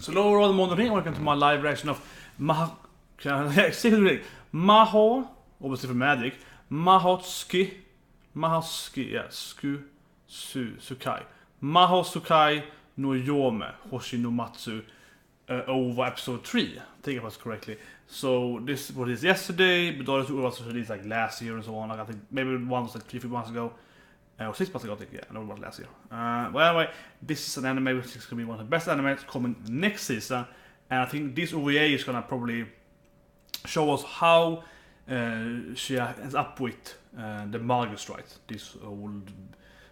So hello everyone, Monday, welcome to my live reaction of obviously for magic, Mahoutsukai, Mahoutsukai no Yome, Hoshi Matsu OVA episode 3, I think it was correctly. So this was this yesterday, but others was released like last year and so on. Like I think maybe one was like 3-4 months ago. Or 6 months ago, I think, yeah, I know it was last year. Well, anyway, this is an anime which is going to be one of the best animes coming next season. And I think this OVA is going to probably show us how she ends up with the Magus Bride. This old,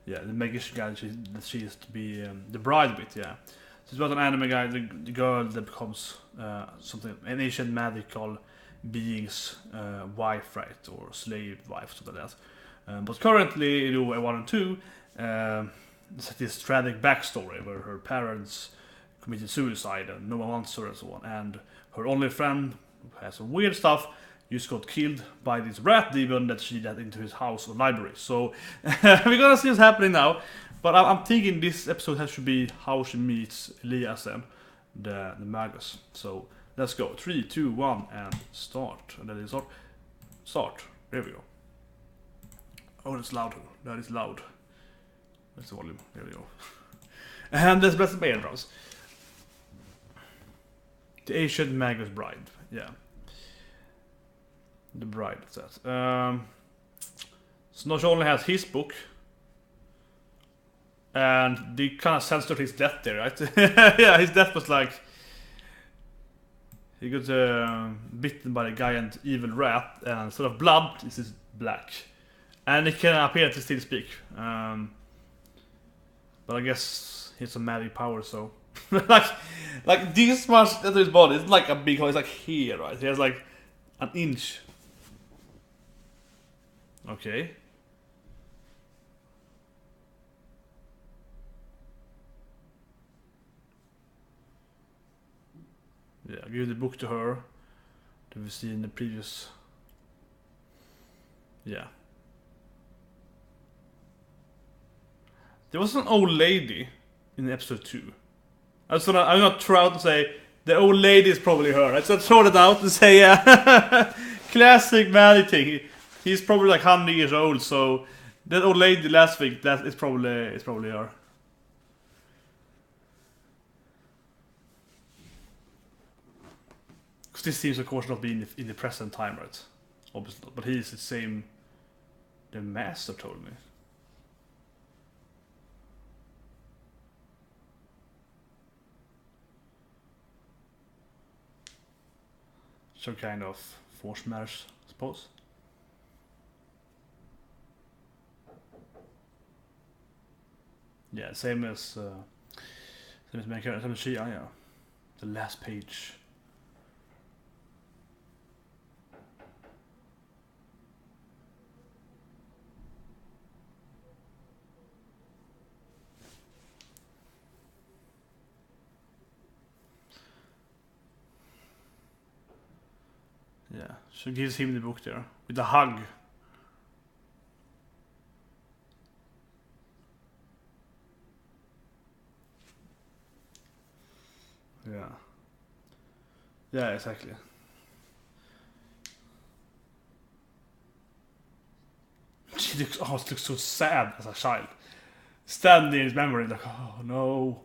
the Magus guy that she is to be the bride with, yeah. So it's about an anime guy, the girl that becomes an ancient magical being's wife, right? Or slave wife, something like that. But currently, in OVA 1 and 2, there's this tragic backstory where her parents committed suicide and no one wants her and so on. And her only friend, who has some weird stuff, just got killed by this rat demon that she let into his house or library. So we're gonna see what's happening now. But I'm thinking this episode should be how she meets Elias and the Magus. So let's go. 3, 2, 1, and start. And then start. There we go. Oh, that's loud. That is loud. That's the volume. There we go. And that's best by drums. The Ancient Magus Bride. Yeah. The bride, it says. So not only has his book, and they kind of censored his death there, right? Yeah, his death was like he got bitten by the giant evil rat, and sort of blood is black. And it can appear to still speak. But I guess he has some magic power, so like this much into his body, it's like a big hole, it's like here, right? He has like an inch. Okay. Yeah, I give the book to her that we see in the previous. Yeah. There was an old lady in episode 2. I'm not proud to say the old lady is probably her. I just throw it out and say, yeah, classic magic thing. He's probably like 100 years old, so that old lady last week, that is probably her. Because this seems, of course, not be in the present time, right? Obviously not, but he is the same. The master told me. Some kind of forced marriage, I suppose. Yeah, same as main character, same as she, yeah. The last page. Yeah, she gives him the book there with a hug. Yeah. Yeah, exactly. She looks so sad as a child. Standing in his memory like, oh no.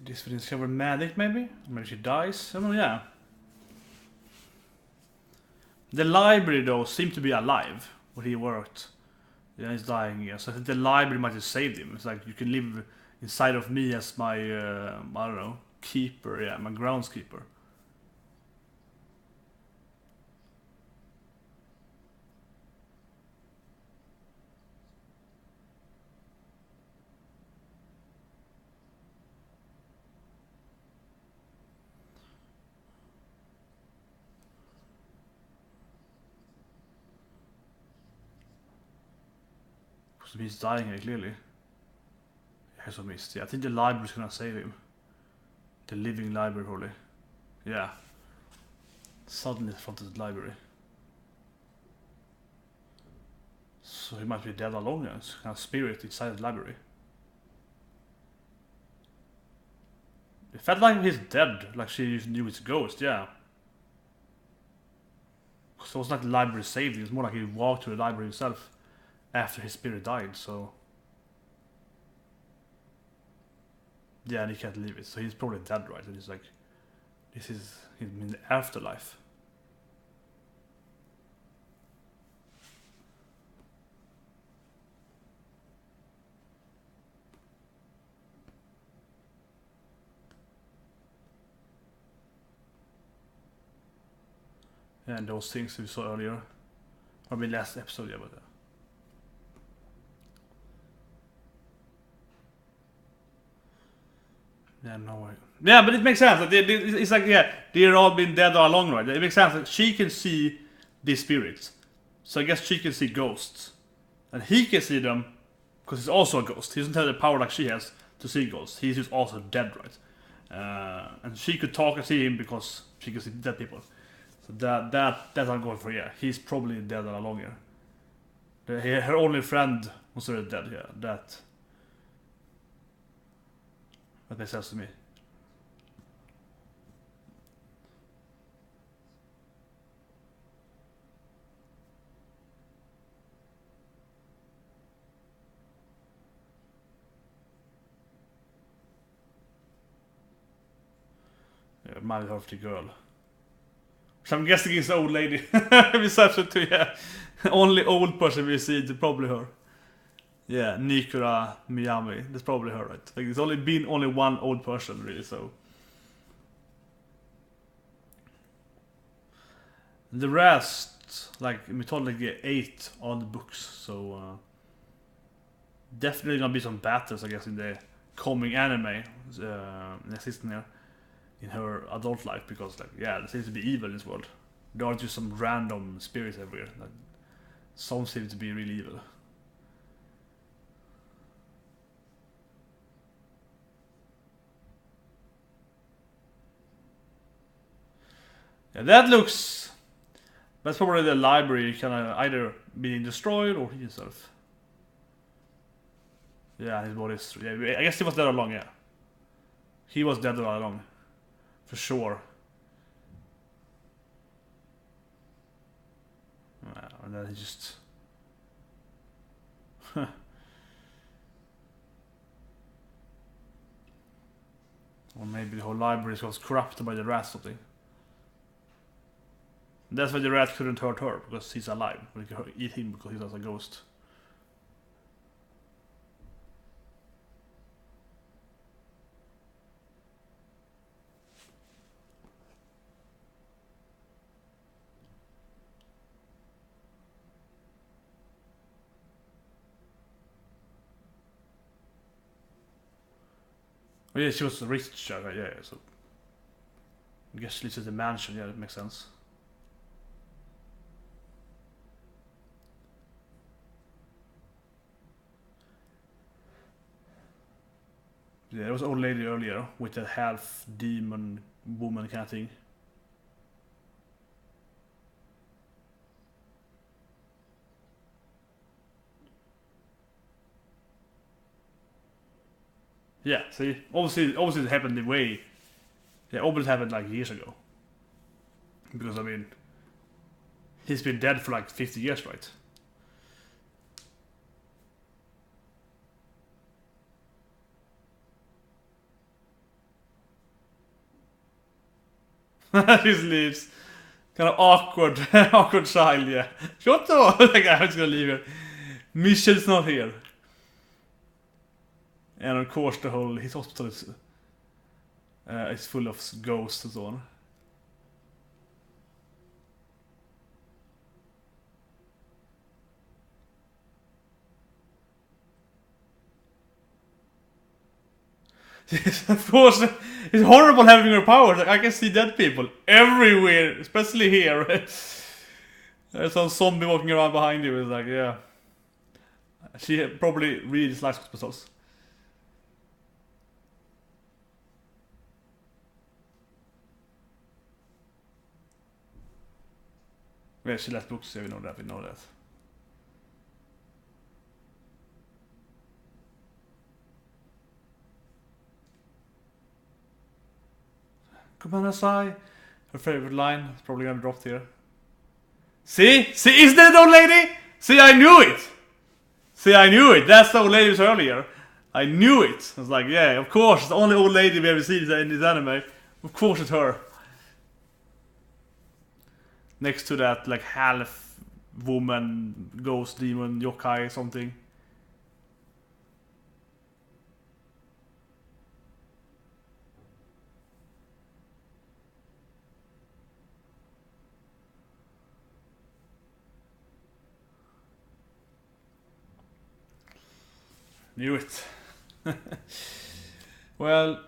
This will discover magic, maybe? Maybe she dies? I don't know, yeah. The library, though, seemed to be alive where he worked. Yeah, he's dying here. So I think the library might have saved him. It's like, you can live inside of me as my, I don't know, keeper. Yeah, my groundskeeper. So he's dying here, clearly. Here's a mist. Yeah, I think the library's gonna save him. The living library, probably. Yeah. Suddenly in front of the library. So he might be dead all along. It's kind of spirit inside the library. It felt like he's dead, like she knew it's a ghost, yeah. So it was like the library saved him. It's more like he walked to the library himself after his spirit died, so... Yeah, and he can't leave it, so he's probably dead, right? And he's like... This is him in the afterlife. And those things we saw earlier. I mean last episode, yeah, but... Yeah, no way. Yeah, but it makes sense. Like, it's like, yeah, they've all been dead all along, right? It makes sense. Like, she can see these spirits. So I guess she can see ghosts. And he can see them because he's also a ghost. He doesn't have the power like she has to see ghosts. He's just also dead, right? And she could talk and see him because she can see dead people. So that's I'm going for, yeah. He's probably dead all along here. Her only friend was already dead, yeah. That makes sense to me. Yeah, might have the girl. So I'm guessing it's the old lady. Besides it too, yeah. Only old person we see, it's probably her. Yeah, Nikura Miyami. That's probably her, right? Like, it's only been only one old person, really, so... The rest, like, mythology 8 on the books, so... definitely gonna be some battles, I guess, in the coming anime, existing here. In her adult life, because, like, yeah, there seems to be evil in this world. There aren't just some random spirits everywhere. Like, some seem to be really evil. Yeah, that looks... That's probably the library kind of either being destroyed or he himself. Yeah, his body is... Yeah, I guess he was dead all along, yeah. He was dead all along. For sure. And then he just... Or maybe the whole library was corrupted by the rat or something. That's why the rat couldn't hurt her, because he's alive. But he could eat him because he's a ghost. Oh yeah, she was rich, yeah, so... I guess she lives at the mansion, yeah, that makes sense. Yeah, there was an old lady earlier with that half demon woman kind of thing. Yeah, see, obviously it happened way. Yeah, obviously it happened like years ago. Because I mean, he's been dead for like 50 years, right? Just leaves. Kind of awkward, awkward child, yeah. Shut up! Like, I'm just gonna leave here. Michel's not here. And of course his hospital is full of ghosts and so on. Yes, of course, it's horrible having your powers. Like, I can see dead people everywhere, especially here. There's some zombie walking around behind you. It's like, yeah. She probably really dislikes octopuses. Yeah, she left books, yeah, we know that. Kumanasai, her favorite line, is probably gonna drop here. See? Isn't that the old lady? See, I knew it! That's the old lady was earlier. I knew it! I was like, yeah, of course, it's the only old lady we ever seen in this anime. Of course it's her. Next to that, like, half woman, ghost, demon, yokai, something. Knew it. Well,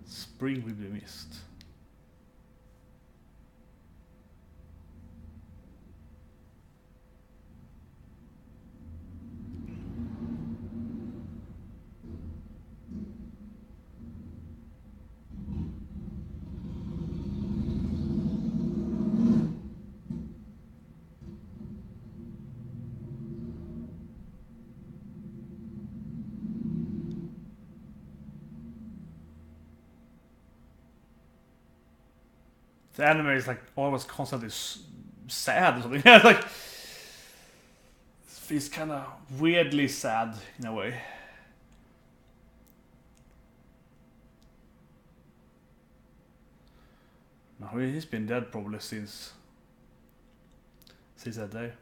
spring will be missed. The anime is like almost constantly sad or something. Yeah, like it's kind of weirdly sad in a way. No, he's been dead probably since that day.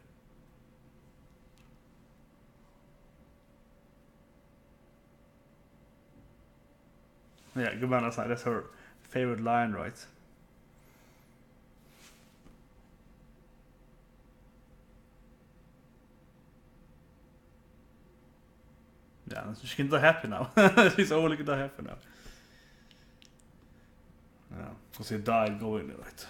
Yeah, Kumanasai, that's her favorite line, right? Yeah, she can die happy now. She's only gonna die happy now. Yeah, because he died going there, right?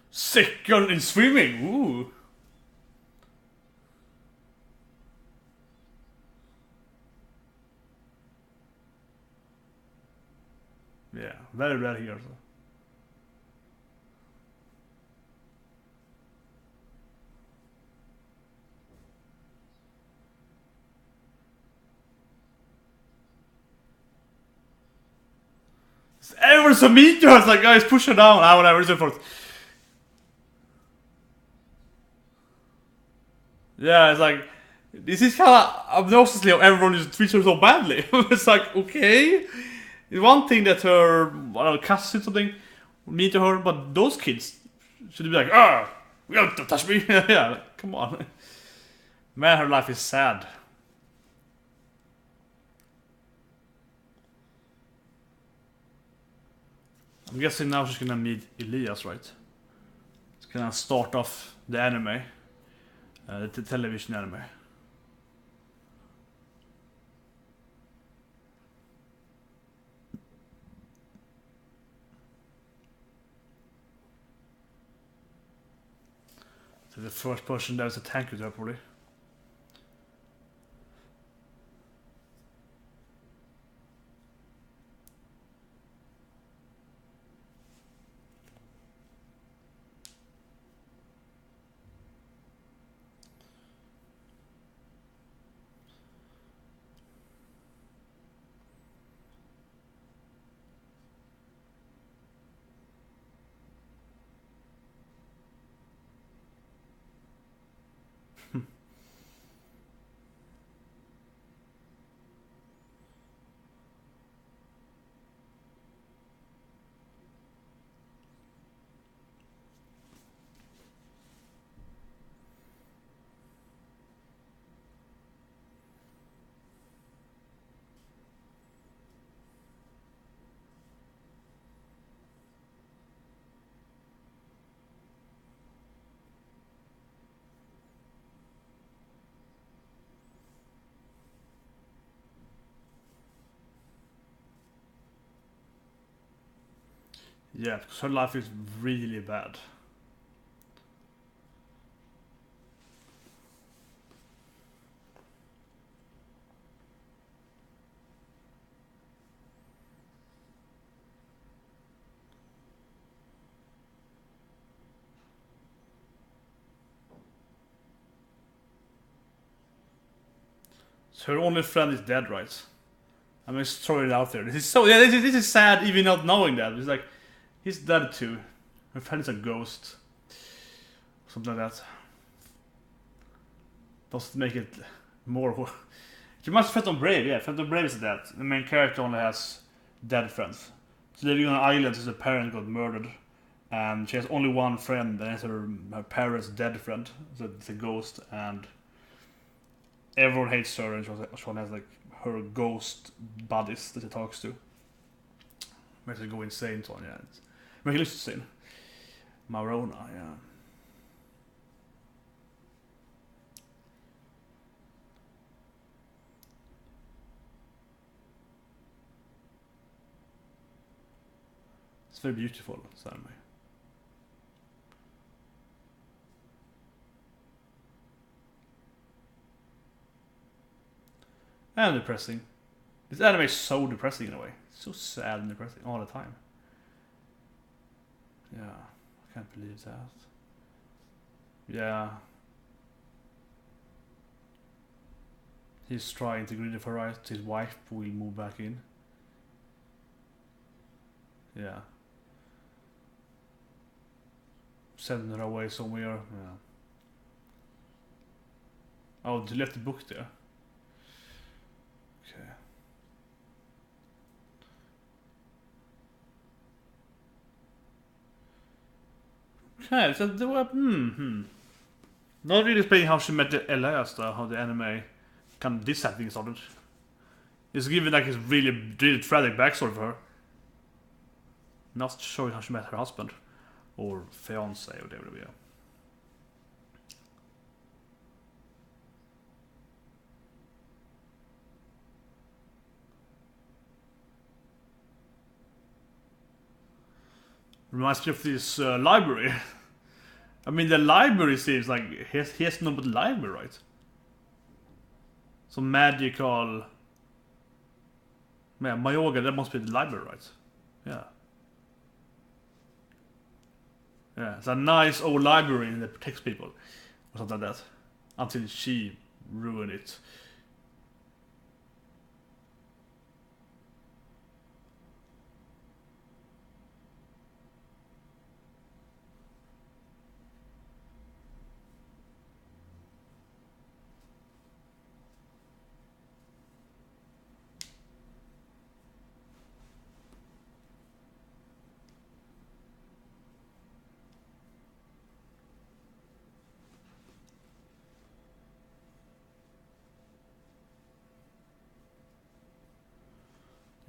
Second in swimming. Ooh. Yeah, very rare here. So. Everyone's so mean to us, like guys, push her down. Whatever, so forth. Yeah, it's like this is kind of obnoxiously how everyone just treats her so badly. It's like okay, it's one thing that her cousin or something mean to her, but those kids should be like, you don't touch me. Yeah, like, come on, man, her life is sad. I'm guessing now she's gonna meet Elias, right? It's Can I start off the anime? The television anime. So the first person there is a thank you there probably. Yeah, because her life is really bad. So her only friend is dead, right? I'm just throwing it out there. This is so this is sad even not knowing that. It's like he's dead too. Her friend is a ghost. Something like that. Doesn't make it more. She must Phantom Brave, yeah. Phantom Brave is dead. The main character only has dead friends. She's living on an island since her parent got murdered. And she has only one friend, and it's her parents' dead friend. So it's a ghost, and everyone hates her, and she has like her ghost buddies that she talks to. Makes her go insane, so yeah. Makes her looks insane. Marona, yeah. It's very beautiful, this anime. And depressing. This anime is so depressing in a way. It's so sad and depressing all the time. Yeah, I can't believe that. Yeah. He's trying to grieve for right. His wife will move back in. Yeah. Sending her away somewhere. Yeah. Oh, they left the book there. Okay. Okay, so there were not really explaining how she met the Elias though, how the anime kind of this thing started. It's given like a really tragic backstory for her. Not showing how she met her husband. Or fiance or whatever, yeah. Reminds me of this library. I mean, the library seems like he has no but library, right? Some magical. Yeah, Mayoga, that must be the library, right? Yeah. Yeah, it's a nice old library that protects people. Or something like that. Until she ruined it.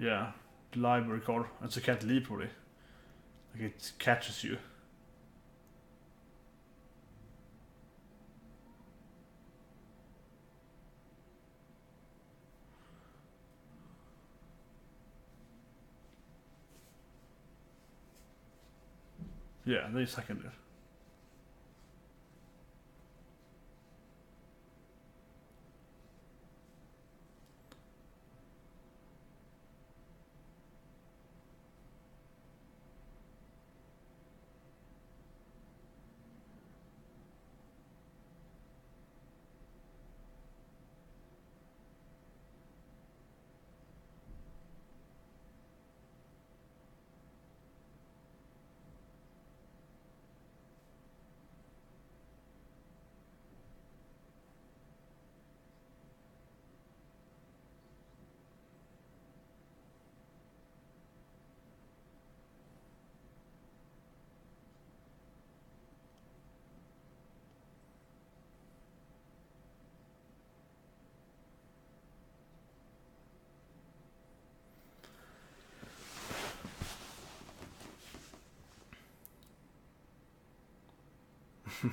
Yeah, the library card. And so you can't leave probably. Like it catches you. Yeah, they second it.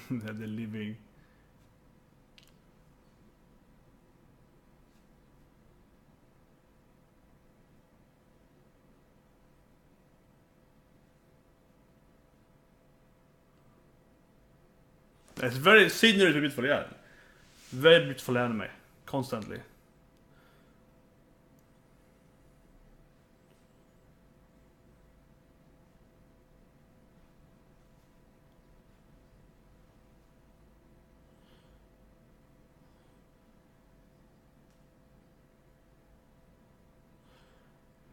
They're living. It's very scenery is beautiful, yeah. Very beautiful anime, constantly.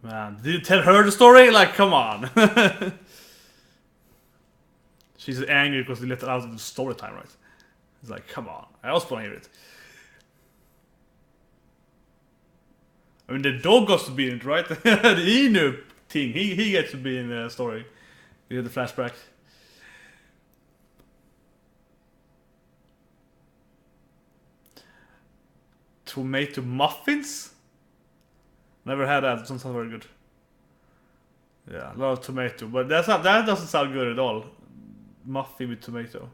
Man, did you tell her the story? Like, come on. She's angry because they let her out of the story time, right? It's like, come on. I also want to hear it. I mean, the dog got to be in it, right? The Inu thing, he gets to be in the story. You hear the flashback. Tomato muffins? Never had that. It doesn't sound very good. Yeah, a lot of tomato, but that doesn't sound good at all. Muffin with tomato,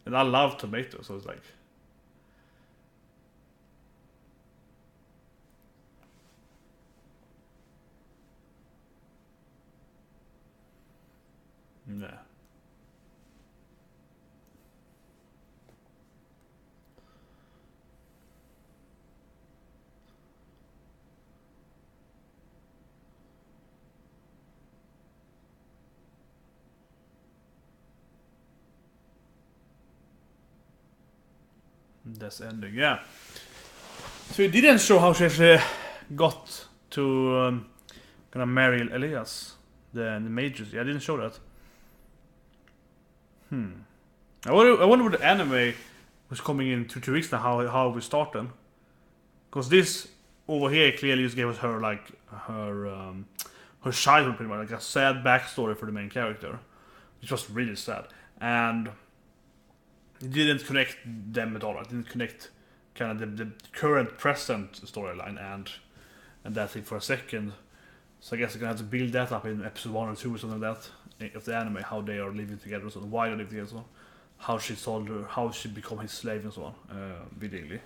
and I love tomato, so it's like. Yeah. That's ending, yeah. So it didn't show how she actually got to gonna marry Elias, the mages. Yeah, I didn't show that. I wonder what the anime was coming in 2 weeks now. How we start then? Because this over here clearly just gave us her like her childhood, pretty much like a sad backstory for the main character, which was really sad, and it didn't connect them at all. It didn't connect kind of the current present storyline and that thing for a second. So I guess I'm gonna have to build that up in episode 1 or 2 or something like that of the anime, how they are living together, so why they live together, so how she told her, how she become his slave and so on, willingly.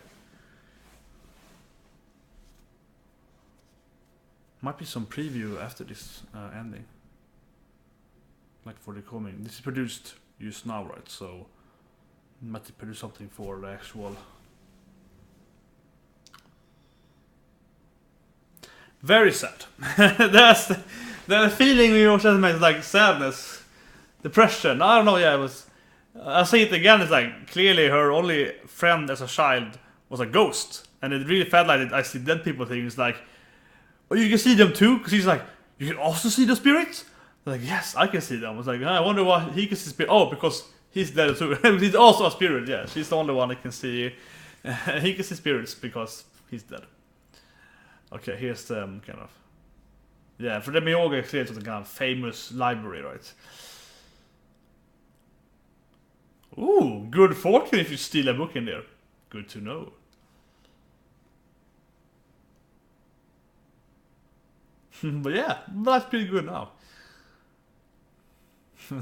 Might be some preview after this ending, like for the coming. This is produced just now, right? So might produce something for the actual. Very sad. That's the feeling we watch anime is like sadness, depression. I don't know. Yeah, it was. I see it again. It's like clearly her only friend as a child was a ghost, and it really felt like I see dead people things like, oh, you can see them too, because he's like, you can also see the spirits. They're like, yes, I can see them. I was like, I wonder why he can see spirit. Oh, because he's dead too. He's also a spirit. Yeah, she's the only one that can see. He can see spirits because he's dead. Okay, here's the kind of. Yeah, for the Myoga, clearly it's a kind of famous library, right? Ooh, good fortune if you steal a book in there. Good to know. But yeah, that's pretty good now.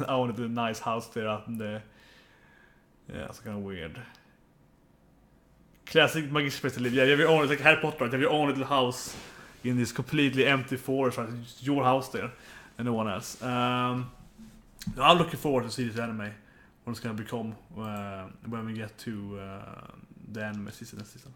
I wanted a nice house there up in the. Yeah, it's kind of weird. Classic Magic place to live. Yeah, you have your own, it's like Harry Potter, right? You have your own little house in this completely empty forest, right? It's your house there, and no one else. I'm looking forward to see this anime. What it's gonna become when we get to the anime season this season.